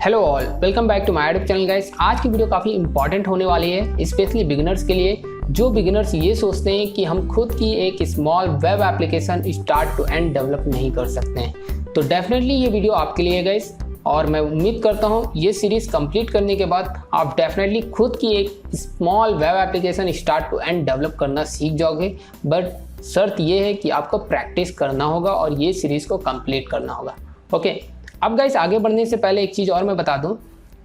Hello all, welcome back to my YouTube channel guys. आज की video काफ़ी important होने वाली है, स्पेशली बिगिनर्स के लिए। जो बिगिनर्स ये सोचते हैं कि हम खुद की एक small web application start to end develop नहीं कर सकते हैं, तो डेफिनेटली ये वीडियो आपके लिए गाइस। और मैं उम्मीद करता हूँ ये सीरीज़ कंप्लीट करने के बाद आप डेफिनेटली खुद की एक small web application start to end develop करना सीख जाओगे। बट शर्त ये है कि आपको प्रैक्टिस करना होगा और ये सीरीज़ को कंप्लीट करना होगा। ओके, अब गाइस आगे बढ़ने से पहले एक चीज़ और मैं बता दूं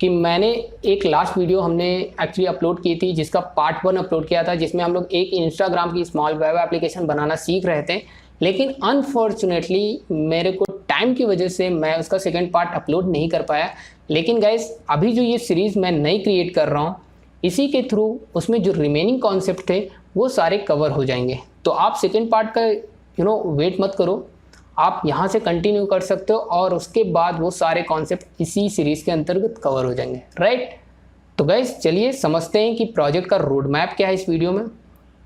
कि मैंने एक लास्ट वीडियो हमने एक्चुअली अपलोड की थी, जिसका पार्ट 1 अपलोड किया था, जिसमें हम लोग एक इंस्टाग्राम की स्मॉल वेब एप्लीकेशन बनाना सीख रहे थे। लेकिन अनफॉर्चुनेटली मेरे को टाइम की वजह से मैं उसका सेकेंड पार्ट अपलोड नहीं कर पाया। लेकिन गाइस अभी जो ये सीरीज़ मैं नई क्रिएट कर रहा हूँ, इसी के थ्रू उसमें जो रिमेनिंग कॉन्सेप्ट थे वो सारे कवर हो जाएंगे। तो आप सेकेंड पार्ट का वेट मत करो, आप यहाँ से कंटिन्यू कर सकते हो और उसके बाद वो सारे कॉन्सेप्ट इसी सीरीज़ के अंतर्गत कवर हो जाएंगे, राइट। तो गाइस चलिए समझते हैं कि प्रोजेक्ट का रोड मैप क्या है इस वीडियो में।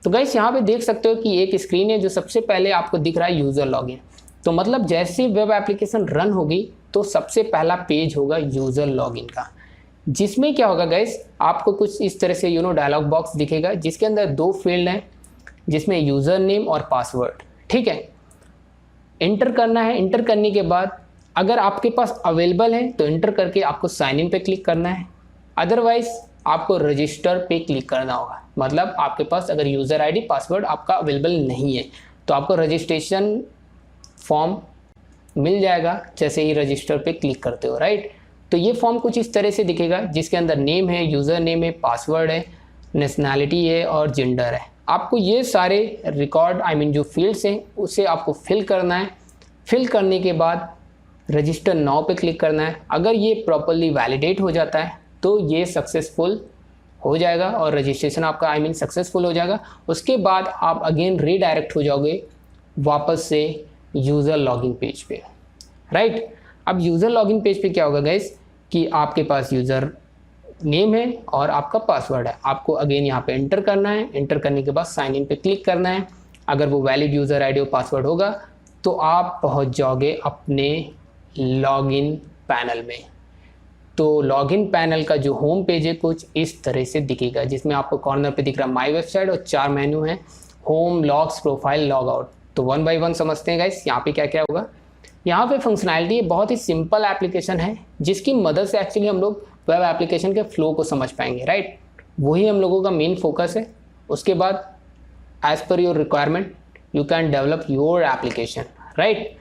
तो गाइस यहाँ पे देख सकते हो कि एक स्क्रीन है, जो सबसे पहले आपको दिख रहा है यूज़र लॉगिन। तो मतलब जैसे वेब एप्लीकेशन रन होगी तो सबसे पहला पेज होगा यूज़र लॉगिन का, जिसमें क्या होगा गाइस, आपको कुछ इस तरह से डायलॉग बॉक्स दिखेगा, जिसके अंदर 2 फील्ड हैं, जिसमें यूज़र नेम और पासवर्ड। ठीक है, इंटर करना है। इंटर करने के बाद अगर आपके पास अवेलेबल है तो इंटर करके आपको साइन इन पे क्लिक करना है, अदरवाइज आपको रजिस्टर पे क्लिक करना होगा। मतलब आपके पास अगर यूज़र आईडी पासवर्ड आपका अवेलेबल नहीं है तो आपको रजिस्ट्रेशन फॉर्म मिल जाएगा जैसे ही रजिस्टर पे क्लिक करते हो, राइट। तो ये फॉर्म कुछ इस तरह से दिखेगा, जिसके अंदर नेम है, यूज़र नेम है, पासवर्ड है, नेशनैलिटी है और जेंडर है। आपको ये सारे रिकॉर्ड जो फील्ड्स हैं उसे आपको फिल करना है। फिल करने के बाद रजिस्टर नाउ पे क्लिक करना है। अगर ये प्रॉपरली वैलिडेट हो जाता है तो ये सक्सेसफुल हो जाएगा और रजिस्ट्रेशन आपका सक्सेसफुल हो जाएगा। उसके बाद आप अगेन रीडायरेक्ट हो जाओगे वापस से यूज़र लॉगिन पेज पे, राइट। अब यूज़र लॉगिन पेज पे क्या होगा गाइस कि आपके पास यूज़र नेम है और आपका पासवर्ड है। आपको अगेन यहाँ पे एंटर करना है। एंटर करने के बाद साइन इन पे क्लिक करना है। अगर वो वैलिड यूज़र आईडी और पासवर्ड होगा तो आप पहुँच जाओगे अपने लॉगिन पैनल में। तो लॉगिन पैनल का जो होम पेज है कुछ इस तरह से दिखेगा, जिसमें आपको कॉर्नर पे दिख रहा है माई वेबसाइट और 4 मेन्यू हैं, home, logs, profile, log out. तो 1 बाय 1 समझते हैं गाइस यहाँ पे क्या क्या होगा। यहाँ पे फंक्शनैलिटी बहुत ही सिंपल एप्लीकेशन है, जिसकी मदद से एक्चुअली हम लोग वेब एप्लीकेशन के फ्लो को समझ पाएंगे, राइट। वही हम लोगों का मेन फोकस है। उसके बाद as per your requirement you can develop your application, right.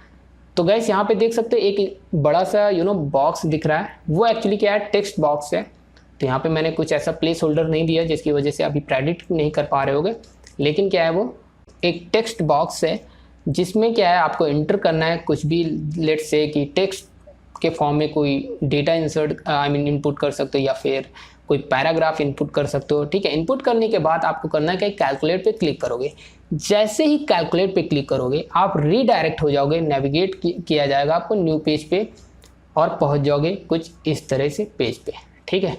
तो गाइस यहाँ पे देख सकते हो एक बड़ा सा बॉक्स दिख रहा है, वो एक्चुअली क्या है, टेक्स्ट बॉक्स है। तो यहाँ पे मैंने कुछ ऐसा प्लेस होल्डर नहीं दिया, जिसकी वजह से अभी प्रेडिक्ट नहीं कर पा रहे होगे। लेकिन क्या है, वो एक टेक्स्ट बॉक्स है, जिसमें क्या है आपको इंटर करना है कुछ भी, लेट्स से कि टेक्स्ट के फॉर्म में कोई डेटा इनपुट कर सकते हो या फिर कोई पैराग्राफ इनपुट कर सकते हो। ठीक है, इनपुट करने के बाद आपको करना है कि कैलकुलेट पे क्लिक करोगे। जैसे ही कैलकुलेट पे क्लिक करोगे आप रीडायरेक्ट हो जाओगे, नेविगेट किया जाएगा आपको न्यू पेज पे और पहुंच जाओगे कुछ इस तरह से पेज पे। ठीक है,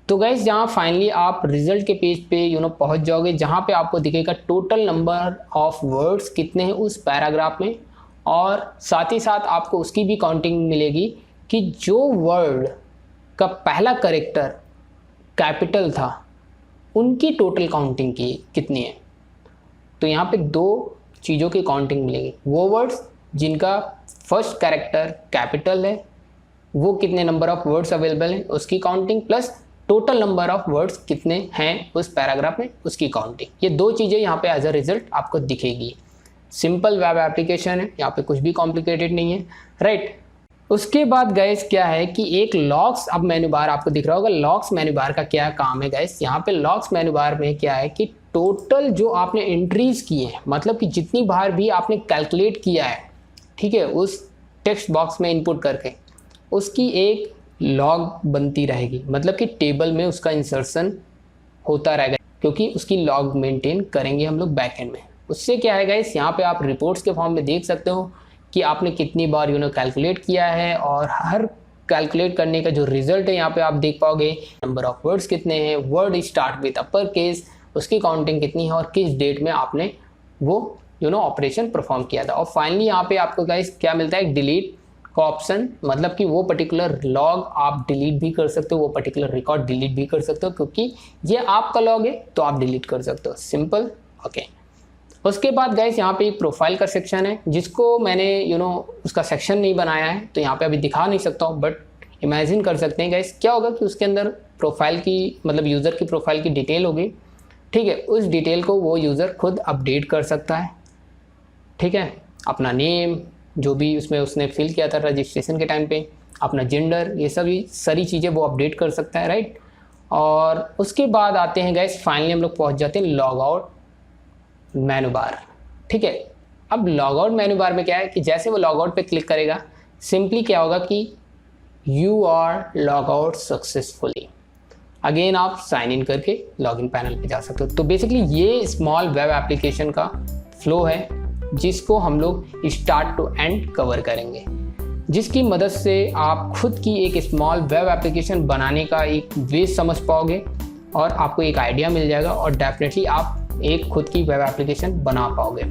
तो गाइस जहाँ फाइनली आप रिजल्ट के पेज पे पहुंच जाओगे, जहाँ पे आपको दिखेगा टोटल नंबर ऑफ वर्ड्स कितने हैं उस पैराग्राफ में, और साथ ही साथ आपको उसकी भी काउंटिंग मिलेगी कि जो वर्ड का पहला कैरेक्टर कैपिटल था उनकी टोटल काउंटिंग की कितनी है। तो यहाँ पे 2 चीज़ों की काउंटिंग मिलेगी। वो वर्ड्स जिनका फर्स्ट कैरेक्टर कैपिटल है वो कितने नंबर ऑफ वर्ड्स अवेलेबल हैं उसकी counting, plus total number of words कितने हैं उस पैराग्राफ में उसकी काउंटिंग। ये 2 चीज़ें यहाँ पे एज अ रिजल्ट आपको दिखेगी। सिंपल वेब एप्लीकेशन है, यहाँ पे कुछ भी कॉम्प्लिकेटेड नहीं है, राइट। उसके बाद गाइस क्या है कि एक लॉग्स अब मेन्यू बार आपको दिख रहा होगा। लॉग्स मेन्यू बार का क्या काम है गाइस, यहाँ पे लॉग्स मेन्यू बार में क्या है कि टोटल जो आपने एंट्रीज की हैं, मतलब कि जितनी बार भी आपने कैलकुलेट किया है, ठीक है, उस टेक्स्ट बॉक्स में इनपुट करके उसकी एक लॉग बनती रहेगी। मतलब कि टेबल में उसका इंसर्शन होता रहेगा, क्योंकि उसकी लॉग मेंटेन करेंगे हम लोग बैकएंड में। उससे क्या है गाइस, यहाँ पे आप रिपोर्ट्स के फॉर्म में देख सकते हो कि आपने कितनी बार कैलकुलेट किया है, और हर कैलकुलेट करने का जो रिजल्ट है यहाँ पे आप देख पाओगे। नंबर ऑफ वर्ड्स कितने हैं, word start with upper case, उसकी काउंटिंग कितनी है और किस डेट में आपने वो ऑपरेशन परफॉर्म किया था। और फाइनली यहाँ पे आपको गाइस क्या मिलता है, डिलीट का ऑप्शन, मतलब कि वो पर्टिकुलर लॉग आप डिलीट भी कर सकते हो, वो पर्टिकुलर रिकॉर्ड डिलीट भी कर सकते हो, क्योंकि ये आपका लॉग है तो आप डिलीट कर सकते हो, सिंपल। ओके, उसके बाद गाइस यहाँ पे एक प्रोफाइल का सेक्शन है, जिसको मैंने उसका सेक्शन नहीं बनाया है तो यहाँ पे अभी दिखा नहीं सकता हूँ, बट इमेजिन कर सकते हैं गाइस क्या होगा कि उसके अंदर प्रोफाइल की, मतलब यूज़र की प्रोफाइल की डिटेल होगी, ठीक है। उस डिटेल को वो यूज़र खुद अपडेट कर सकता है, ठीक है। अपना नेम, जो भी उसमें उसने फिल किया था रजिस्ट्रेशन के टाइम पे, अपना जेंडर, ये सभी सारी चीज़ें वो अपडेट कर सकता है, राइट। और उसके बाद आते हैं गाइस, फाइनली हम लोग पहुंच जाते हैं लॉग आउट मेनू बार, ठीक है। अब लॉग आउट मेनू बार में क्या है कि जैसे वो लॉग आउट पे क्लिक करेगा, सिंपली क्या होगा कि you are log out successfully, again आप साइन इन करके लॉगिन पैनल पे जा सकते हो। तो बेसिकली ये स्मॉल वेब एप्लीकेशन का फ्लो है, जिसको हम लोग स्टार्ट टू एंड कवर करेंगे, जिसकी मदद से आप खुद की एक स्मॉल वेब एप्लीकेशन बनाने का एक वे समझ पाओगे और आपको एक आइडिया मिल जाएगा और डेफिनेटली आप एक खुद की वेब एप्लीकेशन बना पाओगे।